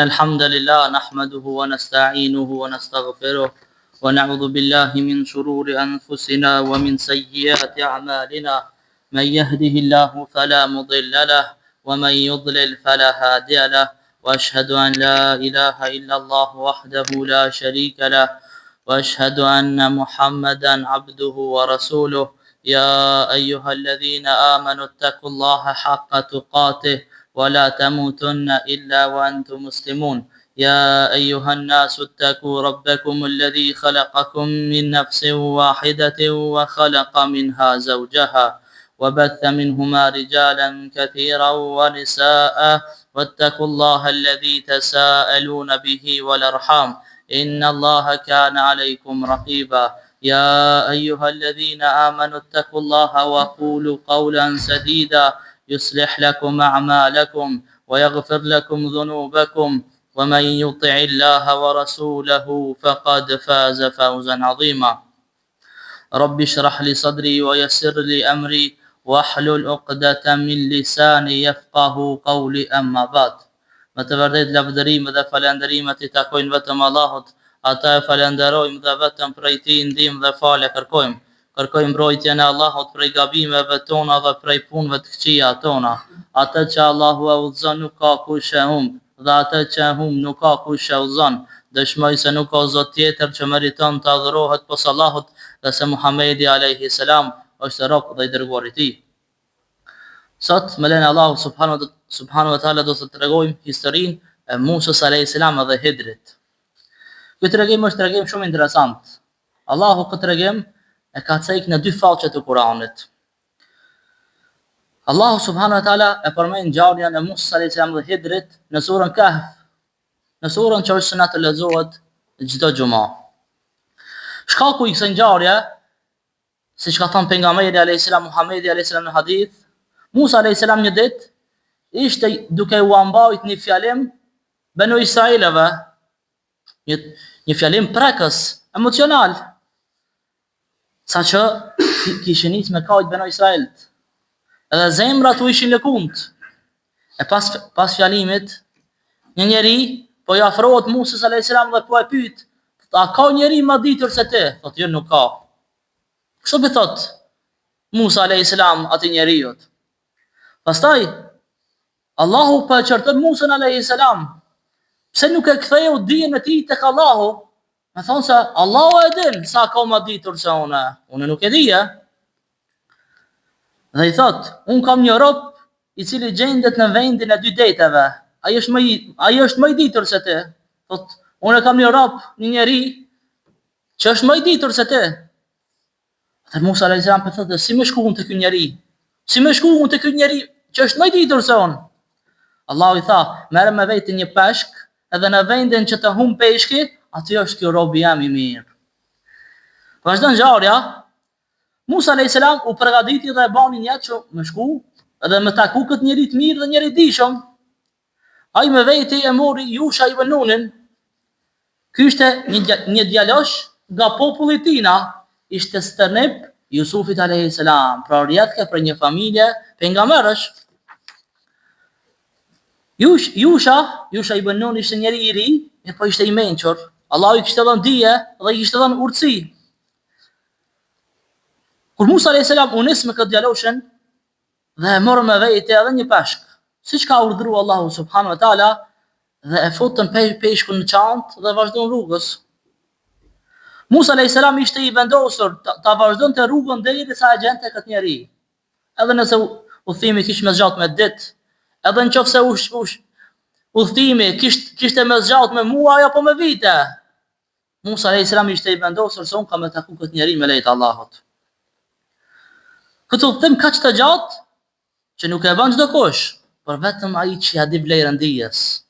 الحمد لله نحمده ونستعينه ونستغفره ونعوذ بالله من شرور أنفسنا ومن سيئات أعمالنا من يهده الله فلا مضل له ومن يضلل فلا هادي له وأشهد أن لا إله إلا الله وحده لا شريك له وأشهد أن محمدا عبده ورسوله يا أيها الذين آمنوا اتقوا الله حق تقاته ولا تموتن إلا وأنتم مسلمون يا أيها الناس اتقوا ربكم الذي خلقكم من نفس واحدة وخلق منها زوجها وبث منهما رجالا كثيرا ونساء واتقوا الله الذي تساءلون به والأرحام إن الله كان عليكم رقيبا يا أيها الذين آمنوا اتقوا الله وقولوا قولا سديدا يصلح لكم أعمالكم ويغفر لكم ذنوبكم ومن يطع الله ورسوله فقد فاز فوزا عظيما رب اشرح لي صدري ويسر لي أمري واحلل عقدة من لساني يفقه قولي أما بعد. Me të vërtet lavdërime dhe falenderimet I takojnë vetëm Allahut, ata e falenderojmë dhe vetëm prej Tij ndihmë dhe falë kërkojmë. Kërkojmë mbrojtjen e Allahut prej gabimeve tona dhe prej punëve të këqija tona. Atë që Allahu e udhëzon nuk ka kush e humb, dhe atë që e humb nuk ka kush e udhëzon. Dëshmoj se nuk ka zot tjetër që meriton të adhurohet pos Allahut dhe se Muhamedi alayhi salam është rob dhe I dërguari I Tij. Sot me lenin Allahu subhanahu wa taala do të tregojmë historinë e Musës alayhis salam dhe Hidrit. Ky tregim është tregim shumë interesant. Allahu këtë tregim e ka cekë në dy faqe të Kuranit. Allahu subhanahu wa taala e përmend ngjarjen e Musës alayhis salam dhe Hidrit në surën Kahf, në surën që është sunat të lexohet çdo xumë. Shkaku I kësaj ngjarje, siç ka thënë pejgamberi alayhis salam Muhamedi alayhis salam në hadith, Musa alayhis salam një ditë ishte duke u ambajt një fjalim Banu Israilëve, një fjalim prekës, emocional, sa që kishin nis me kajt Banu Israilt, edhe zemrat u ishin lëkund. E pas fjalimit, një njeri po I afrohet Musës alayhis salam dhe po e pyet, a ka njeri më ditur se ti? Thot, jo, nuk ka. Kështu i thot Musa alayhis salam atij njeriut. Pastaj Allahu pa çarton Musën alayhis salam, pse nuk e ktheu dijen e tij tek Allahu? Me thonë se Allahu e din sa ka më ditur se unë nuk e dija. Dhe I thot, unë kam një rob I cili gjendet në vendin e dy deteve, ai është më I ditur se ti. Thot, unë kam një rob, një njeri që është më I ditur se ti. Dhe Musa alayhis salam po thotë, si më shkuam te ky njeri? Si më shkuam te ky njeri që është më I ditur se unë? Allahu I tha, merre me vete një peshk, edhe në vendin që të humb peshki, aty është kjo robi jam I mirë. Vazhdon ngjarja. Musa alayhis salam u përgatiti dhe e bani një që më shku, edhe më taku këtë njeri të mirë dhe njeri dishëm. Ai me vete e mori Yusha ibn Nunin. Ky ishte një djalosh nga populli tina, ishte stërnip Jusufit alayhis salam, pra rjetke për një familje pejgamberësh. Yusha ibn Nun ishte njeri I ri, po ishte I mençur. Allahu I kishte dhënë dije dhe I kishte dhënë urtësi. Kur Musa alayhis salam u nis me këtë djaloshën dhe e morë me vete edhe një peshk, siç ka urdhëruar Allahu subhanahu wa taala, dhe e futën peshkun në çantë dhe vazhdon rrugës. Musa alayhis salam ishte I vendosur ta vazhdonte rrugën derisa e gjente këtë njeri. Edhe nëse udhimi kishte më zgjat me ditë, edhe nëse udhimi kishte më zgjat me muaj apo me vite, Musa alayhis salam ishte I vendosur se unë kam të taku këtë njeri me lejtë Allahut. Këtë udhim kaq të gjatë që nuk e bën çdo kush, por vetëm ai që ja di vlerën dijes.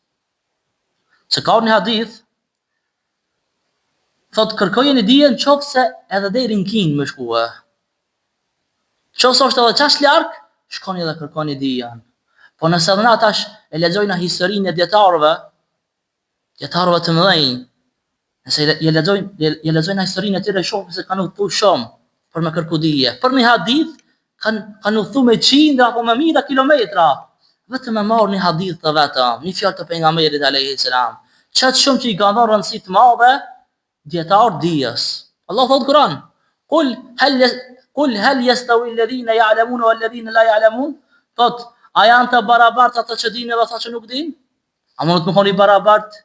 Se ka një hadith, thot kërkojeni dijen qofse edhe deri në Kinë më shkua. Qofse është edhe çash larg, shkoni dhe kërkoni dijen. Po nëse edhe na tash e lexojnë historinë e dietarëve të mëdhenj, nëse je lexojnë historinë e tyre shumë se kanë udhëtuar shumë për me kërku dije. Për një hadith kanë udhëtuar me qindra apo me mijëra kilometra, vetëm e marr një hadith të vetëm, një fjalë të pejgamberit alayhis salam. Çat shumë që i ka dhënë rëndësi të madhe dietar dijes. Allah thot Kur'an, Qul hal yastawi alladhina ya'lamun wal ladhina la ya'lamun? Thot, a janë të barabartë ata që dinë dhe ata që nuk dinë? A mund të më thoni barabart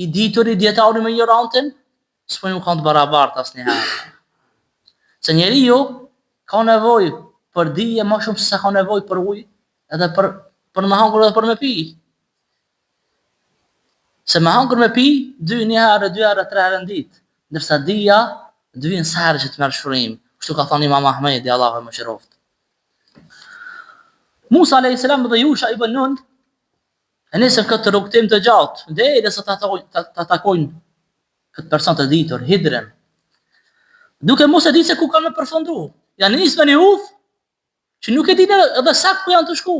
i ditur i dietari me ignorantin? S'po nuk kanë të barabartë asnjëherë. Se njeriu ka nevojë për dije më shumë se sa ka nevojë për ujë, edhe për me hangër edhe për me pi. Se me hangër me pi, një herë, 2 herë, 3 herë në ditë, ndërsa dija vjen sa herë që të merr shërim. Kështu ka thënë Imam Ahmedi, Allahu më shëroft. Musa alayhis salam dhe Yusha ibn Nun e nisën këtë rrugtim të gjatë, derisa ta takojnë këtë person të ditur, Hidrin. Duke mos e ditë se ku kanë me përfundu. Janë nisë me një udhë që nuk e dinë edhe sakt ku janë të shku.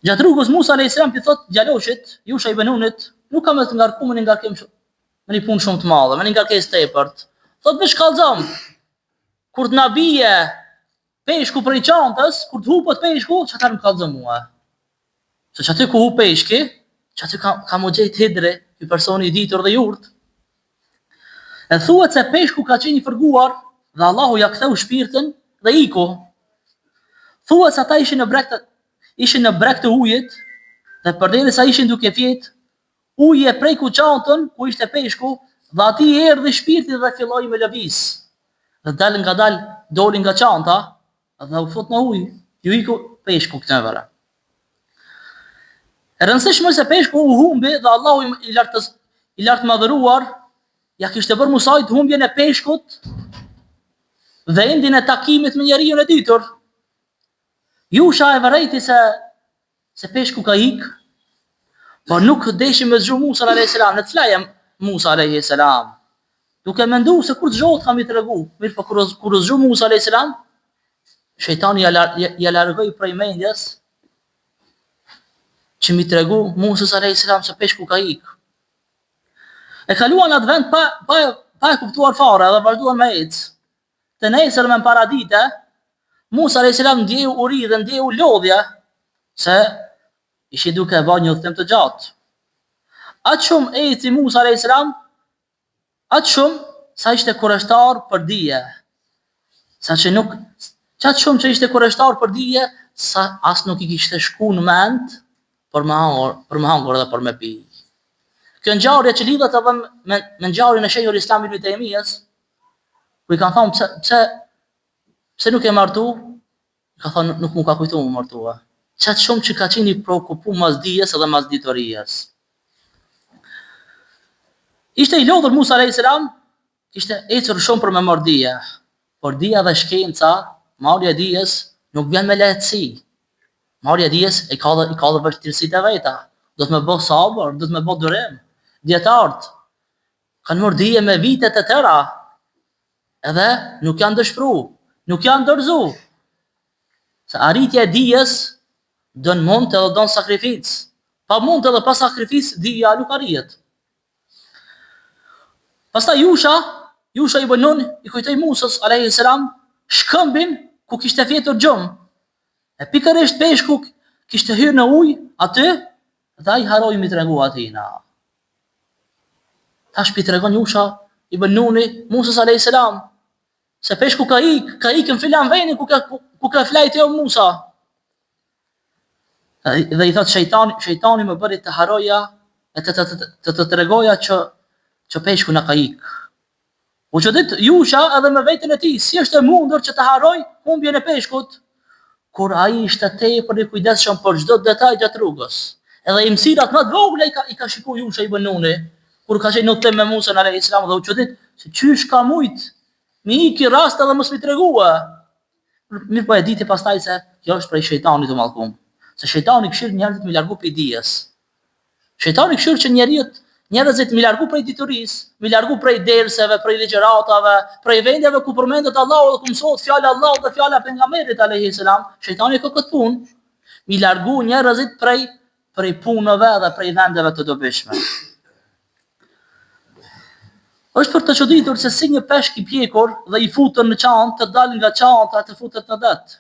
Gjatë rrugës Musa alayhis salam i thot djaloshit, Yusha ibn Nunit, nuk kam të ngarku me një ngarkim me një punë shumë të madhe, me një ngarkesë tepërt. Thot veç kallzom. Kur të na bie peshku për i çantës, kur të hupët peshku, çfarë më kallzon mua? Se që aty ku hu peshki, që aty ka më gjejt Hidri, ky personi i ditur dhe jurt. E thuhet se peshku ka qenë i fërguar dhe Allahu ja ktheu shpirtin dhe iku. Thuhet se ata ishin në breg të ujit dhe përderisa ishin duke fjet, uji e preku çantën ku ishte peshku dhe aty erdhi shpirti dhe filloi me lëviz. Dhe doli nga çanta dhe u fut në ujë, ju iku peshku këtë vëra. E rëndësishme se peshku u humbi dhe Allahu i lartë madhëruar ja kishte bërë Musait humbjen e peshkut dhe endin e takimit me njeriu e ditur. Yusha e vërejti se peshku ka ik, por nuk deshi me zgju Musa alayhis salam, në të flaja Musa alayhis salam. Duke mendu se kur zgjohet kam i tregu, mirë po kur zgju Musa alayhis salam, shejtani ja largoi prej mendjes që mi tregu Musa alayhis salam se peshku ka ik. E kaluan atë vend pa e kuptuar fare dhe vazhduan me ecë. Të nesër me paradite, Musa alayhis salam ndjeu uri dhe ndjeu lodhje se ishi duke bërë një udhtim të gjatë. Atë shumë eci Musa alayhis salam, atë shumë sa ishte kureshtar për dije. Qatë shumë që ishte kureshtar për dije, sa as nuk i kishte shku në mend për me hangër dhe për me pi. Kjo ngjarje që lidhet edhe me ngjarjen e Shejkhul Islam Ibn Taymiyas, ku i kanë thonë pse nuk e martu, ka thonë nuk më ka kujtu më martua. Qatë shumë që ka qenë i preokupuar mas dijes edhe mas ditorijës. Ishte i lodhur Musa alayhis salam, ishte ecur shumë për me marrë dije, por dija dhe shkenca, marrja e dijes nuk vjen me lehtësi. Marrja e dijes i ka dhe vështirësitë e veta. Do të më bëj sabër, do të më bëj durim. Dietarët kanë marrë dije me vite të tëra, edhe nuk janë dëshpëruar, nuk janë dorëzuar. Se arritja e dijes don mund edhe don sakrificë. Pa mund edhe pa sakrificë dija nuk arrihet. Pastaj Yusha ibn Nun i kujtoi Musës alayhis salam shkëmbin ku kishte fjetur gjum. E pikërisht peshku kishte hyrë në ujë aty dhe ai haroi mi tregu atina. Tash pi tregon Yusha ibn Nuni Musës alayhis salam se peshku ka ik në filan veni ku ka flajt e Musa. Dhe i thot shejtani më bëri të haroja e të tregoja që peshku na ka ik. U që ditë Yusha edhe me vetën e tij, si është e mundur që të haroj humbjen e peshkut, kur ai ishte tepër i kujdesshëm për çdo detaj gjatë rrugës. Edhe i mësirat më të vogla i ka shikuar Yusha ibn Nuni, kur ka qenë në udhtim me Musa alayhis salam dhe u që ditë se qysh ka mujt mi iki rast edhe mos mi tregua. Mirë po e diti pastaj se kjo është prej shejtanit të mallkuar. Se shejtani këshill njerëzit mi largu prej dijes. Shejtani këshill që njerëzit mi largu prej diturisë, mi largu prej derseve, prej ligjëratave, prej vendeve ku përmendet Allahu dhe ku mësohet fjala e Allahut dhe fjala e pejgamberit alayhis salam. Shejtani ka këtë punë, mi largu njerëzit prej punëve dhe prej vendeve të dobishme. Është për të çuditur se si një peshk i pjekur dhe i futën në çantë të dalë nga çanta të futet në det.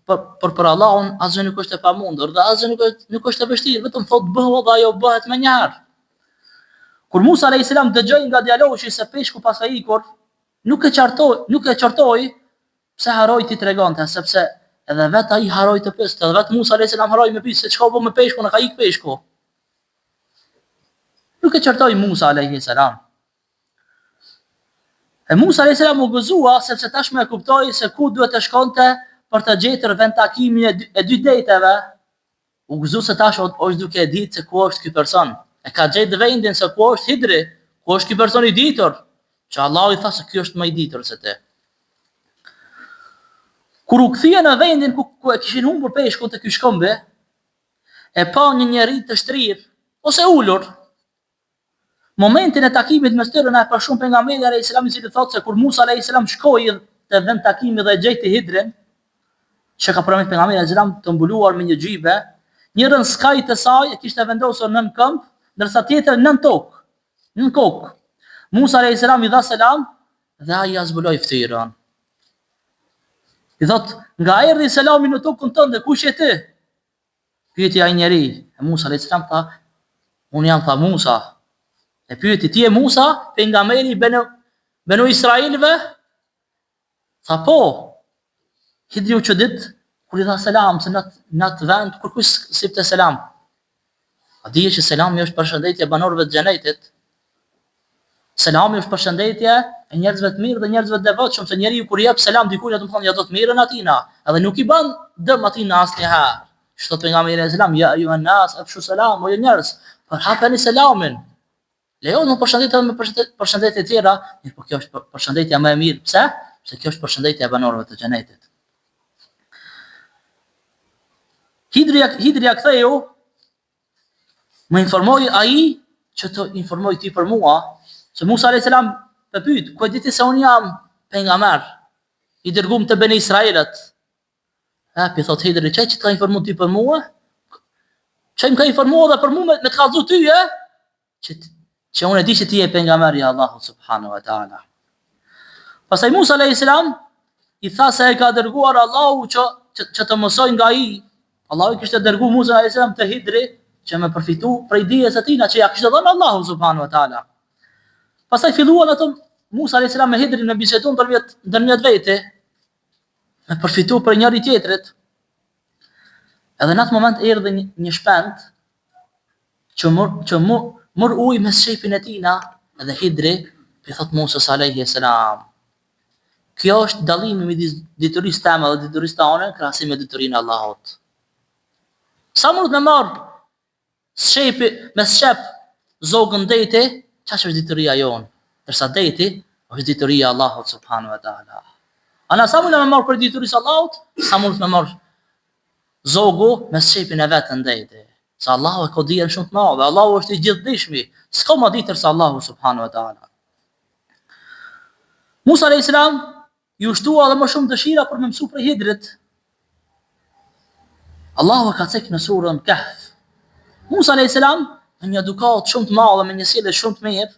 për Allahun asgjë nuk është e pamundur dhe asgjë nuk është e vështirë, vetëm thot bëhu dhe ajo bëhet më njëherë. Kur Musa alayhis salam dëgjoi nga djaloshi se peshku pas ka ikur, nuk e qartoi pse haroi ti tregonte, sepse edhe vet ai haroi të pyeste, edhe vet Musa alayhis salam haroi me pyetje se çka u bë me peshkun, ka ik peshku. Nuk e qartoi Musa alayhis salam. E Musa alayhis salam u gëzua sepse tashmë e kuptoi se ku duhet të shkonte për të gjetur vend takimin e dy deteve. U gëzua se tash është duke e ditë se ku është ky person. E ka gjetë vendin se ku është Hidri, ku është ky person i ditur, që Allahu i tha se ky është më i ditur se ti. Kur u kthye në vendin ku e kishin humbur peshkun te ky shkëmbe, e pa një njerëz të shtrirë ose ulur. Momentin e takimit mes tyre na e pa shumë pejgamberi alayhis salam i cili thotë se kur Musa alayhis salam shkoi te vend takimi dhe gjeti Hidrin, që ka përmendur pejgamberi alayhis salam të mbuluar me një xhibe, njërën skaj të saj e kishte vendosur nën këmbë, ndërsa tjetër nën tokë, nën kokë. Musa alayhis salam i dha selam dhe ai ja zbuloi ftyrën. I thot, nga erdhi selami në tokën tënde, kush je ti? Pyeti ai njeri. E Musa alayhis salam tha, unë jam tha Musa. E pyeti, ti e Musa, pejgamberi benu Israilëve? Tha po. Hidri u çudit kur i dha selam, se në atë vend kur kush sipte selam. A dije që selami është përshëndetje banorëve të xhenetit? Selami është përshëndetje e njerëzve të mirë dhe njerëzve të devotshëm, se njeriu kur jep selam dikujt atë thonë ja do të mirën atina, edhe nuk i bën dëm atina asnjëherë. Çdo pejgamberi e selam, ja ayuhan nas afshu salam, o njerëz, përhapeni selamin. Lejo në përshëndetje tjera, por kjo është përshëndetja më e mirë. Pse? Sepse kjo është përshëndetja e banorëve të xhenetit. Hidri ja ktheu, më informoi ai që të informoj ti për mua, se Musa alayhis salam të pyet, ku e di ti se un jam pejgamber i dërguar te Beni Israilit? Pi thot Hidri, çaj që të ka informuar ti për mua? Çaj më ka informuar dhe për mua me të kallëzu ty, që unë e di që ti je pejgamberi i Allahut subhanahu wa taala. Pastaj Musa alayhis salam i tha se e ka dërguar Allahu që të mësoj nga ai. Allahu kishte dërguar Musa alayhis salam te Hidri që me përfitu prej dijes së tina që ja kishte dhënë Allahu subhanahu wa taala. Pastaj filluan ato Musa alayhis salam me Hidrin në bisedon ndërmjet vete, me përfitu për njëri tjetrit. Edhe në atë moment erdhi një shpend që mor ujë me shepin e tina, edhe Hidri i thot Musa alayhis salam, kjo është dallimi midis diturisë teme dhe diturisë tone krahasim me diturinë e Allahut. Sa mund të marr me shep zogën deti, çfarë është dituria jon? Përsa deti është dituria e Allahut subhanahu wa taala. Ana sa mund të marr për diturisë e Allahut, sa mund të marr zogu me shepin e vetën deti. Sa Allahu e ka dijen shumë të madhe, Allahu është i gjithdijshëm, s'ka më ditër se Allahu subhanahu wa taala. Musa alayhis salam ju shtua dhe më shumë dëshira për me mësu për Hidrit. Allahu ka thënë në surën Kahf. Musa alayhis salam me një edukat shumë të madhe, me një sjellje shumë të mirë,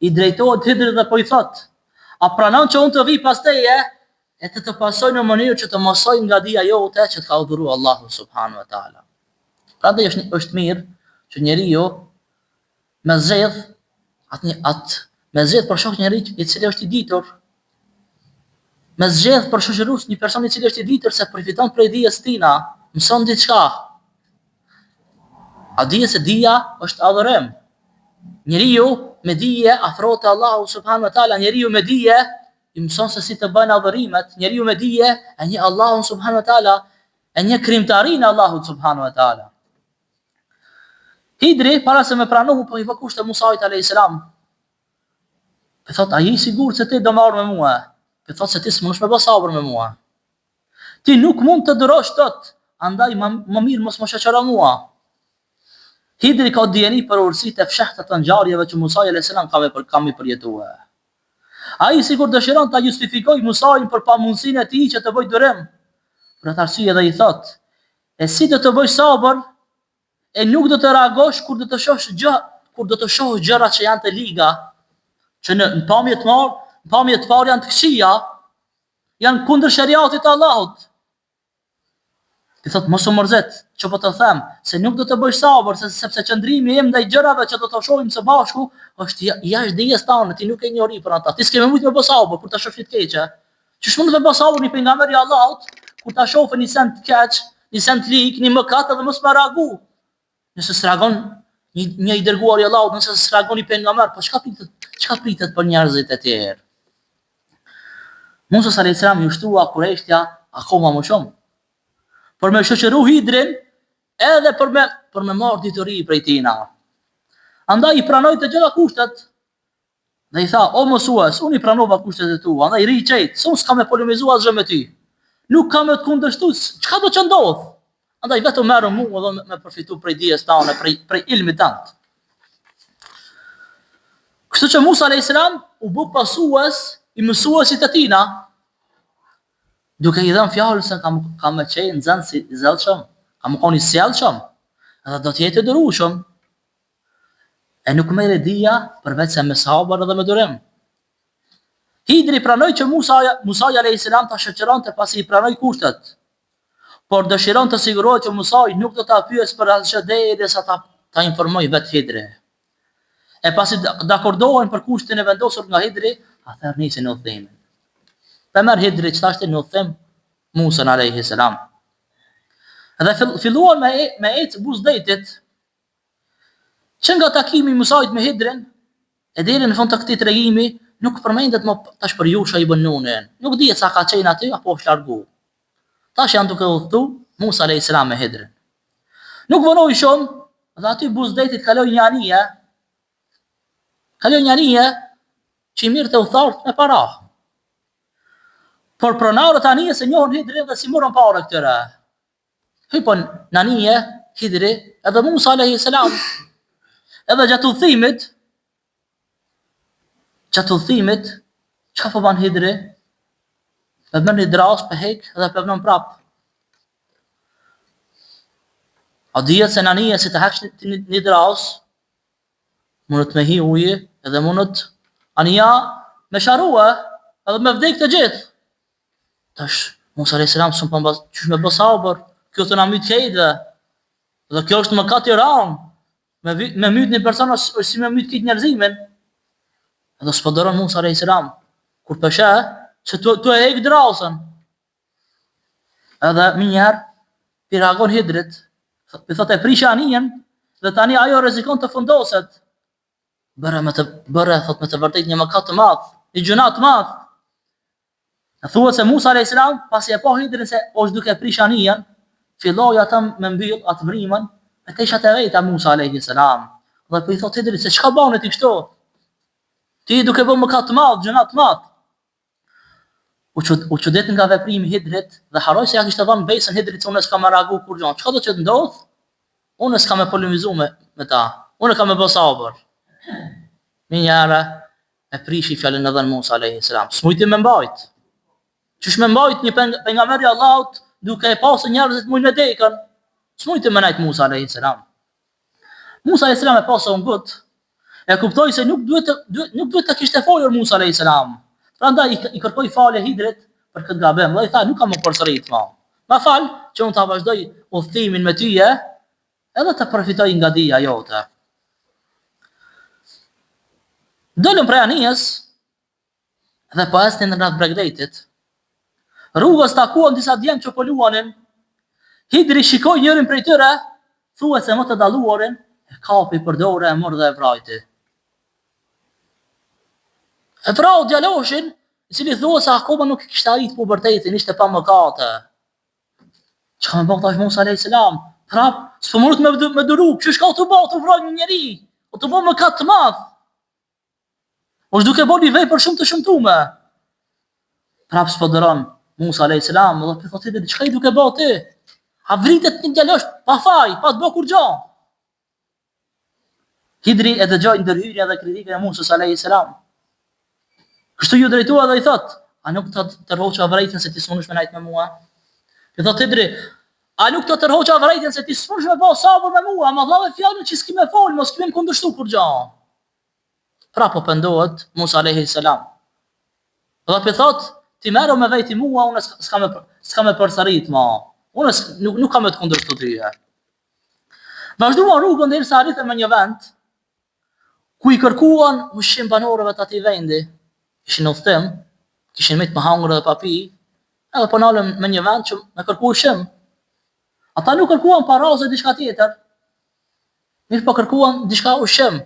i drejtohet Hidrit dhe po i thot, a pranon që unë të vi pas teje e të pasoj në mënyrë që të mësoj nga dija jote që të ka udhëruar Allahu subhanahu wa taala. Prandaj është mirë që njeriu me zgjedh për shok njeri i cili është i ditur, me zgjedh për shoqërues një person i cili është i ditur se përfiton prej dijes tina, mëson diçka. A dije se dija është adhurim. Njeriu me dije afrohet te Allahu subhanahu wa taala, njeriu me dije i mëson se si të bën adhurimet, njeriu me dije e një Allahu subhanahu wa taala, e një krijimtarinë Allahu subhanahu wa taala. Hidri para se me pranohu po i vë kushte Musait alayhis salam. Po thot, a je i sigurt se ti do marr me mua? Po thot se ti s'mundesh me bë sabër me mua. Ti nuk mund të durosh tot, andaj më mirë mos më shoqëro mua. Hidri ka dijeni për urësitë e fshehta të ngjarjeve që Musa alayhis salam ka me përjetuar. Ai sikur dëshiron ta justifikojë Musain për pamundësinë e tij që të bëj durim. Për atë arsye dhe i thot, e si do të bëj sabër e nuk do të reagosh kur do të shohësh gjërat që janë të liga, që në pamje të parë janë të këqija, janë kundër shariatit të Allahut. I thot mos u mërzet, që po të them, se nuk do të bësh sabër, sepse qëndrimi im ndaj gjërave që do të shohim së bashku është jashtë dijes tane, ti nuk e njohuri për ata. Ti s'ke më shumë të bësh sabër kur ta shohësh të keqe. Çu mund të bësh sabër një pejgamberi i Allahut kur ta shohë një sen të keq, një sen të lik, një mëkat edhe mos më reagu. Nëse s'reagon një i dërguar i Allahut, nëse s'reagon një pejgamber, po çka pritet për njerëzit e tjerë? Musa alayhis salam ju shtua Kurajshtja akoma më shumë. Për me shoqëru Hidrin, edhe për me marrë dituri prej tina. Andaj i pranoi të gjitha kushtet, dhe i tha, o mësues, unë i pranova kushtet e tua, andaj ri i qejt, se unë s'ka me polemizu asgjë me ty. Nuk ka me të kundërshtu, çka do që ndodh? Andaj vetëm merru mua dhe me përfitu prej dijes tane, prej ilmit tant. Kështu që Musa alayhis salam u bë pasues i mësuesit e tina, duke i dhënë fjalën se kam me qenë nxënës si i zellshëm, kam qenë i sjellshëm, edhe do të jetë i durueshëm. E nuk merr dia përveç se me sabër edhe me durim. Hidri pranoi që Musa alayhis salam ta shoqëronte pasi i pranoi kushtet, por dëshiron të sigurohet që Musa nuk do ta pyes për asgjë derisa ta informoj vetë Hidri. E pasi dakordohen për kushtin e vendosur nga Hidri, atëherë nisin udhëtimin. Dhe merr Hidri që thashtë në udhëtim Musa alayhis salam. Dhe filluan me ecë buzdetit, që nga takimi i Musait me Hidrin, e deri në fund të këtij tregimi, nuk përmendet më tash për Yusha ibn Nunin. Nuk dihet sa ka qenë aty apo është largu. Tash janë duke udhëtu Musa alayhis salam me Hidrin. Nuk vonoi shumë, dhe aty buzdetit kaloi një anije. Kaloi një anije që i mirë të udhëtarët me para. Por pronarët e anijes e njohën Hidrin dhe si morën parë këtyre. Hypën në anije Hidri edhe Musa alayhis salam. Edhe gjatë udhëtimit, çka po ban Hidri? Po bën një dras për hek dhe po vnon prap. A dihet se në anije si të heksh një dras, mundet me hi ujë edhe mundet anija me sharua edhe me vdek të gjithë. Tash Musa alayhis salam s'u pa çysh me bë sabër, kjo të na myt kejtve. Dhe kjo është mëkat i rënd. Me myt një person është si me myt këtë njerëzimin. Edhe s'po doron Musa alayhis salam kur pëshë se tu e hek drasën. Edhe minjar i reagon Hidrit, i thotë e prisha anijen dhe tani ajo rrezikon të fundoset. Bëre thot me të vërtet një mëkat të madh, një gjuna të madh. E thuhet se Musa alayhis salam pasi e pa Hidrin se është duke prish anijen, filloi ata me mbyll atë vrimën me teshat e veta Musa alayhis salam. Dhe po i thotë Hidrit se çka bën ti kështu? Ti duke bën mëkat të madh, gjuna të madh. U çudet nga veprimi Hidrit dhe harroi se ja kishte dhënë besën Hidrit se unë s'kam reaguar kur gjë. Çka do të ndodh? Unë s'kam me polemizuar me ta. Unë kam me bë sabër. Minjara e prishi fjalën e dhënë Musa alayhis salam. S'mujti me mbajt. Qysh me mbajt një pejgamber i Allahut duke e pasur njerëzit mujnë me dekën? S'mujti me najt Musa alayhis salam. Musa alayhis salam e pasur un gut. E kuptoi se nuk duhet të kishte folur Musa alayhis salam. Prandaj i kërkoi falje Hidrit për këtë gabim. Dhe i tha nuk kam më përsërit më. Ma fal që unë ta vazhdoj udhëtimin me tyje edhe të përfitoj nga dija jote. Dolën prej anijes dhe po ecnin në rreth Bregdetit. Rrugës takuan disa djemë që po luanin. Hidri shikoi njërin prej tyre, thuhet se më të dalluarin, e kapi për dorë e mor dhe e vrajti. E vrau djaloshin, i cili thuhet se akoma nuk kishte arrit pubertetin, ishte pa mëkate. Çka më bën tash Musa alayhis salam? Prap, s'po mund me duru, çu shka të bë të vrojë një njeri? O të bë mëkat të madh. Është duke bërë vepër shumë të shëmtuar. Prap s'po doron Musa alayhis salam, dhe thotë ti çka i duke bë ti? A vritet një djalosh pa faj, pa të bë kur gjë. Hidri e dëgjoi ndërhyrjen dhe kritikën e Musës alayhis salam. Kështu ju drejtua dhe i thot, a nuk të rhoqa vrejtën se ti s'munësh me najt me mua? I thot Hidri, a nuk të rhoqa vrejtën se ti s'munësh me ba sabër me mua, ma dhave fjallën që s'ki me folë, mos s'ki me kundërshtu kur gja. Pra po pëndohet Musa alayhis salam. Dhe për thot, ti mero me vejti mua, unë s'ka me përsërit ma. Unë nuk kam të kundërshtu tyje. Vazhduan rrugën derisa arritën në një vend ku i kërkuan ushqim banorëve të atij vendi. Ishin në udhtim, kishin me të hangër dhe pa pi, edhe po nalën në një vend që me kërku ushqim. Ata nuk kërkuan para ose diçka tjetër. Mirë po kërkuan diçka ushqim.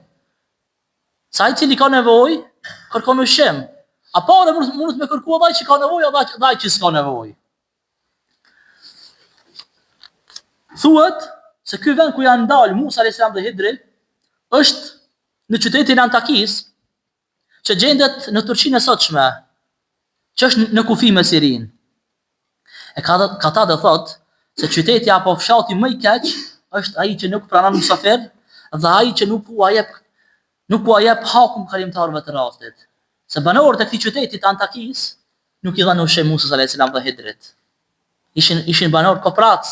Sa ai cili ka nevojë, kërkon ushqim. Apo edhe mund të me kërkua vaj që ka nevojë, vaj që s'ka nevojë. Thuhet se ky vend ku janë ndalë Musa a.s. dhe Hidri është në qytetin Antakis, që gjendet në Turqinë e sotshme, që është në kufi me Sirin. E kata dhe thot se qyteti apo fshati më i keq është ai që nuk pranon mysafir dhe ai që nuk u jep hakun kalimtarëve të rastit. Se banorët e këtij qyteti të Antakis nuk i dhanë ushqim Musës a.s. dhe Hidrit. Ishin banorë koprac.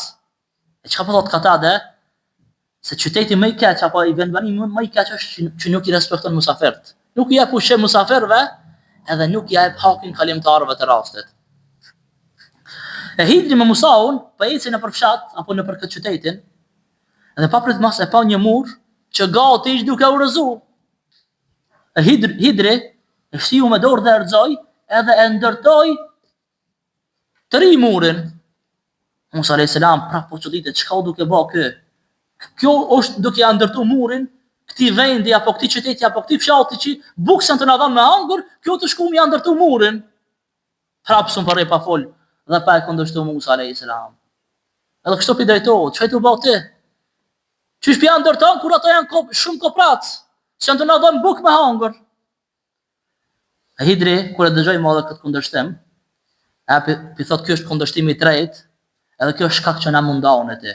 E çka po thot Katade? Se qyteti më i keq apo i vendbanimi më i keq është që nuk i respekton mysafirët. Nuk i jep ushqim mysafirëve, edhe nuk i jep hakin kalimtarëve të rastit. E Hidri me Musaun po ecën nëpër fshat apo nëpër këtë qytetin, edhe pa prit mas e pa një mur që gati ishte duke u rrëzu. E Hidri e shiu me dorë dhe erxoi edhe e ndërtoi të ri murin. Musa a.s. prapë po çuditet çka u duke bë kë. Kjo është duke ja ndërtu murin këtij vendi apo këtij qyteti apo këtij fshati që buksën të na dhanë me hangur, kjo të shkuam ja ndërtu murin. Prapë s'u parë pa fol dhe pa e kundërshtu Musa a.s. Edhe kështu pi drejtohet, çfarë të bëu ti? Çish pi ja ndërton kur ato janë shumë koprac, që janë të na dhanë bukë me hangur. E Hidri kur e dëgjoi më edhe këtë kundërshtim, pi thot ky është kundërshtimi i tretë, edhe kjo është shkak që na mundon ti.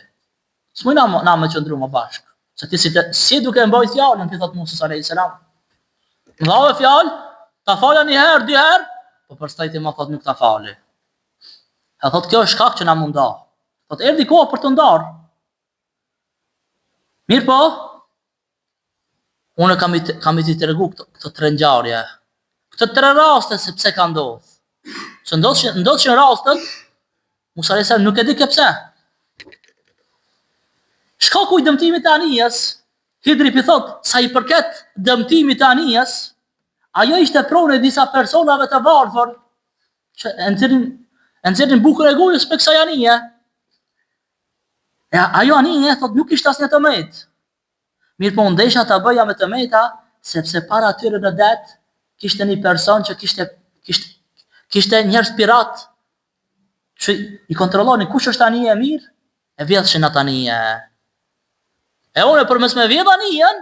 S'mujna na me qëndru më bashkë. Se ti si duke mbajt fjallën, ti thot Musa a.s. Dhave fjallë, ta falja një herë, 2 herë, po përstaj ti ma thot nuk ta fali. E thot kjo është shkak që na munda. Thot erdi koha për të ndarë. Mirë po, unë kam i të tregu këtë 3 ngjarje. Këtë 3 raste se pse ka ndodhur. Se ndodhin rastet, Musa a.s. nuk e di ke pse. Shkaku i dëmtimit të Anijes, Hidri pi thot, sa i përket dëmtimit të Anijes, ajo ishte pronë e disa personave të varfër, që e nxjerrin bukën e gojës për kësaj Anije. E ajo Anije thot nuk ishte asnjë tëmet. Mirë po ndesha ta bëja me tëmeta, sepse para atyre në det kishte një person që kishte njerëz pirat që i kontrollonin kush është Anije e mirë, e vjedhshin atë Anije. E unë përmes me vjedh Anijen,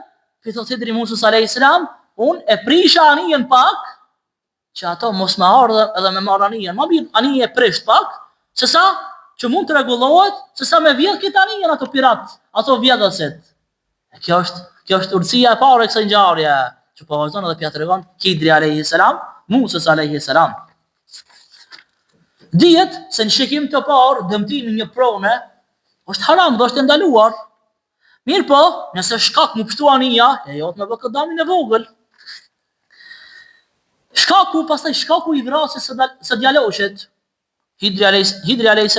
pi thot Hidri Musës a.s. unë e prisha Anijen pak, që ato mos me ardhe edhe me marrë Anijen. Ma mirë Anije e prisht pak, se sa që mund të regulohet, se sa me vjedh këtë Anijen ato pirat, ato vjedhësit. E kjo është urtësia e parë e kësaj ngjarje, që po vazhdon edhe pja tregon Hidri a.s. Musës a.s. Dihet se në shikim të parë dëmtimi një prone është haram dhe është ndaluar. Mirë po, nëse shkak mu pështu Anija, e jot me bë këtë damin e vogël. Shkaku i vrasjes së djaloshit, Hidri a.s.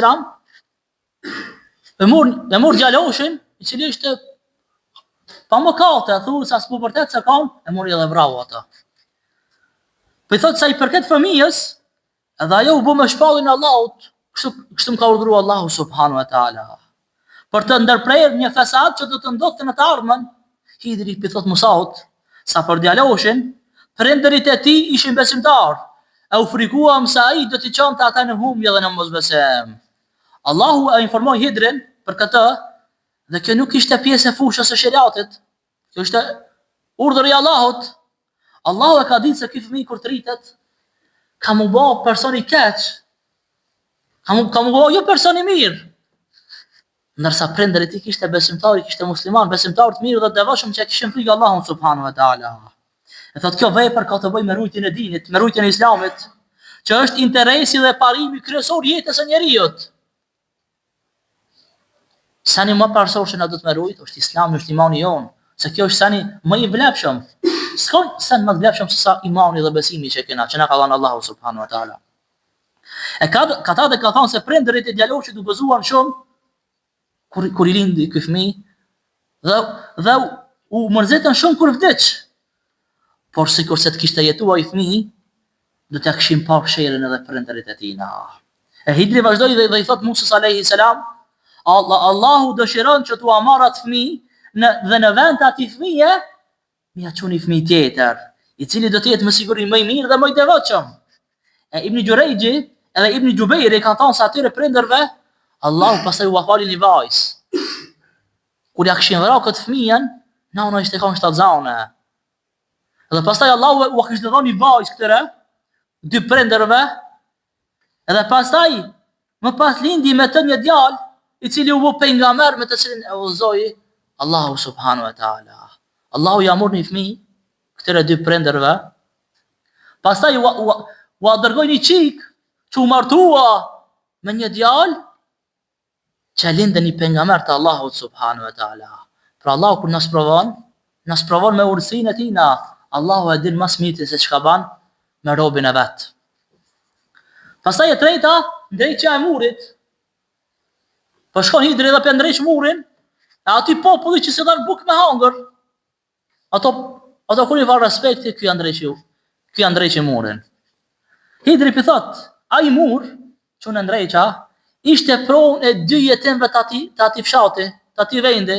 e mor djaloshin, i cili ishte pa mëkate, thurë sa s'pu vërtet se kam, e mori edhe vrau ata. Po i thot sa i përket fëmijës, edhe ajo u bë me shpallin e Allahut, kështu më ka urdhëruar Allahu subhanahu wa taala. Për të ndërprerë një fesad që do të ndodhte në të ardhmen, Hidri pi thot Musaut, sa për djaloshin, prindërit e tij ishin besimtar, e u frikuam se ai do t'i çonte ata në humje dhe në mosbesim. Allahu e informoi Hidrin për këtë, dhe kjo nuk ishte pjesë e fushës së shariatit. Kjo ishte urdhër i Allahut. Allahu e ka ditë se ky fëmijë kur të rritet, ka mu bë person i keq. Ka mu bë jo person i mirë. Ndërsa prindërit e tij kishte besimtar, kishte musliman, besimtar të mirë dhe të devotshëm që kishin frikë Allahun subhanahu wa taala. E thot kjo vepër ka të bëjë me rujtjen e dinit, me rujtjen e Islamit, që është interesi dhe parimi kryesor jetës së njerëzit. Sani më parsor që na do të më rujt, është Islami, është imani jon, se kjo është sani më i vlefshëm. S'ka sen më vlefshëm se sa imani dhe besimi që kena, që na ka dhënë Allahu subhanahu wa taala. Kata dhe ka thonë se prindërit e djaloshit u gëzuan shumë kur i lindi ky fëmijë dhe u mërzitën shumë kur vdiq. Por sikur se të kishte jetuar i fëmijë, do t'ja kishim parë sherrin edhe prindërit e tina. E Hidri vazhdoi dhe i thot Musës alayhi salam, Allahu dëshiron që t'u marr atë fëmijë dhe në vend të atij fëmije, mi ja çuni fëmijë tjetër, i cili do të jetë me siguri më i mirë dhe më i devotshëm. E Ibn Jurayji edhe Ibn Jubairi kanë thënë se atyre prindërve, Allahu pastaj u fali një vajzë. Kur ja kishin vrarë këtë fëmijën, nana ishte kanë shtatzane. Dhe pastaj Allahu u kishte dhënë një vajzë këtyre dy prindërve, edhe pastaj më pas lindi me të një djalë i cili u bë pejgamber me të cilin e udhëzoi Allahu subhanahu wa taala. Allahu ja mori një fëmijë këtyre dy prindërve, pastaj u dërgoi një çik që u martua me një djalë që lindë një pejgamber të Allahut subhanahu wa taala. Pra Allahu kur nas provon me urësinë e tina, Allahu e din mas miti se çka ban me robin e vet. Pastaj e treta, ndrejtja e murit. Po shkon Hidri dhe për ndrejq murin, e aty populli që se dhanë buk me hangër. Ato kur i varë respekti, ky ndrejqi murin. Hidri për thot, ai mur, që në ndrejqa, ishte pronë e dy jetimve të ati fshati, të ati vendi,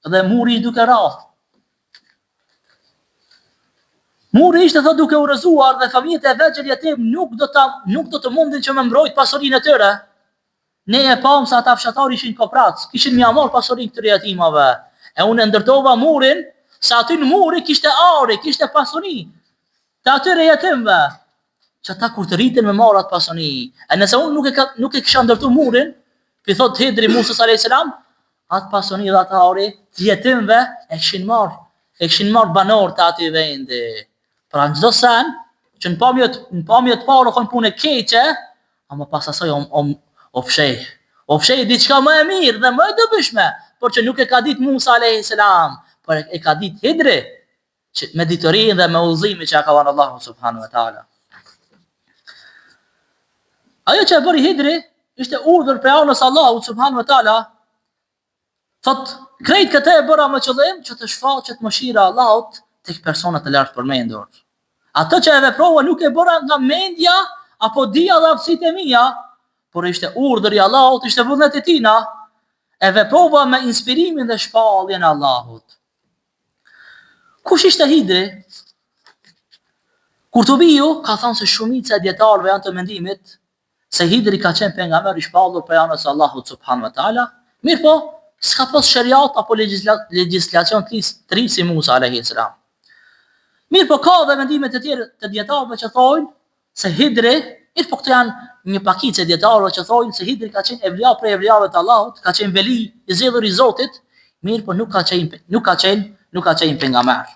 dhe muri i duke rrath. Muri ishte thot duke u rrëzuar dhe familjet e vegjël jetim nuk do të mundin që me mbrojt pasurinë e tyre. Ne e pam se ata fshatar ishin koprac, kishin mja marr pasurinë këtyre jetimave. E unë ndërtova murin, se aty në muri kishte ari, kishte pasuri të atyre jetimve, që ata kur të rritin me marr atë pasuri. E nëse unë nuk e kisha ndërtu murin, pi thot Hidri Musës alayhis salam, atë pasuri dhe atë ari të jetimve e kishin marr banor të aty vendi. Pra në çdo sen, që në pamjet parë kanë punë keqe, ama pas asaj o fshej diçka më e mirë dhe më e dobishme, por që nuk e ka ditë Musa alayhis salam, por e ka ditë Hidri, që me diturinë dhe me udhëzimin që ka dhënë Allahu subhanahu wa taala. Ajo që e bëri Hidri ishte urdhër prej anës Allahut subhanahu wa taala. Thot, krejt këtë e bëra me qëllim që të shfaqet mëshira e Allahut tek personat e lartë përmendur. Ato që e veprova nuk e bëra nga mendja apo dia dhe aftësitë e mia, por ishte urdhër i Allahut, ishte vullnet e tina. E veprova me inspirimin dhe shpalljen e Allahut. Kush ishte Hidri? Kurtubiu ka thënë se shumica e dietarëve janë të mendimit se Hidri ka qenë pejgamber i shpallur prej anës Allahut subhanahu wa taala. Mirë po, s'ka pas shariat apo legjislacion të ri si Musa alayhis salam. Mirë po ka dhe mendimet e tjera të dietarëve që thojnë se Hidri, mirë po këto janë një pakicë e dietarëve që thojnë se Hidri ka qenë evlia prej evliave të Allahut, ka qenë veli i zgjedhur i Zotit, mirë po nuk ka qenë pejgamber.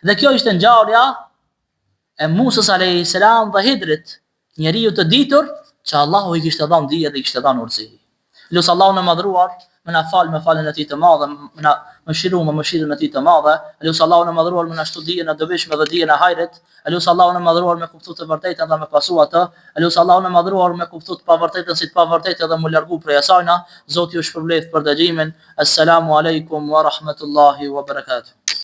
Dhe kjo ishte ngjarja e Musës alayhis salam dhe Hidrit, njeriu të ditur që Allahu i kishte dhënë dije dhe i kishte dhënë urtësi. Lut Allahun e madhruar me na fal me falën e tij të madhe, me na mëshiru me mëshirën e tij të madhe. Lut Allahun e madhruar me na shtu dijen e dobishme dhe dijen e hajrit. Lut Allahun e madhruar me kuptu të vërtetën dhe me pasu atë. Lut Allahun e madhruar me kuptu të pavërtetën si të pavërtetë dhe mu largu prej asajna. Zoti ju shpërblet për dëgjimin. Assalamu alaikum wa rahmatullahi wa barakatuh.